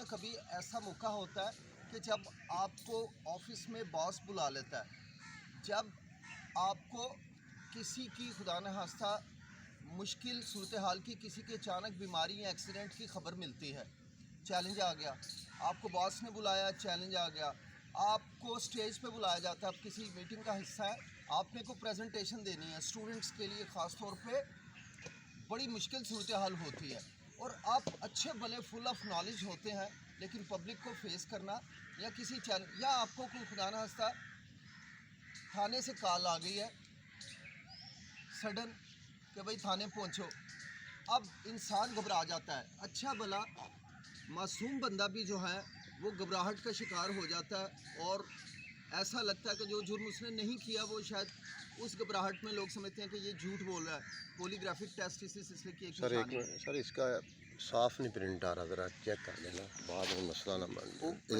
ना कभी ऐसा मौका होता है कि जब आपको ऑफिस में बॉस बुला लेता है, जब आपको किसी की खुदा न खास्ता मुश्किल सूरत हाल की, किसी की अचानक बीमारी या एक्सीडेंट की खबर मिलती है, चैलेंज आ गया, आपको बॉस ने बुलाया, चैलेंज आ गया, आपको स्टेज पे बुलाया जाता है, आप किसी मीटिंग का हिस्सा है, आपने को प्रेजेंटेशन देनी है स्टूडेंट्स के लिए, ख़ास तौर पे बड़ी मुश्किल सूरत हाल होती है और आप अच्छे भले फुल ऑफ नॉलेज होते हैं, लेकिन पब्लिक को फेस करना या किसी चैलेंज, या आपको कोई खुदा न खास्ता थाने से कॉल आ गई है सडन कि भाई थाने पहुंचो, अब इंसान घबरा जाता है। अच्छा भला मासूम बंदा भी जो है वो घबराहट का शिकार हो जाता है और ऐसा लगता है कि जो जुर्म उसने नहीं किया वो शायद उस घबराहट में लोग समझते हैं कि ये झूठ बोल रहा है। पॉलीग्राफिक टेस्ट इस सिलसिले की एक सर एक निशानी है। मिनट सर, इसका साफ नहीं प्रिंट आ रहा, ज़रा चेक कर लेना, बाद में मसला ना बन जाए।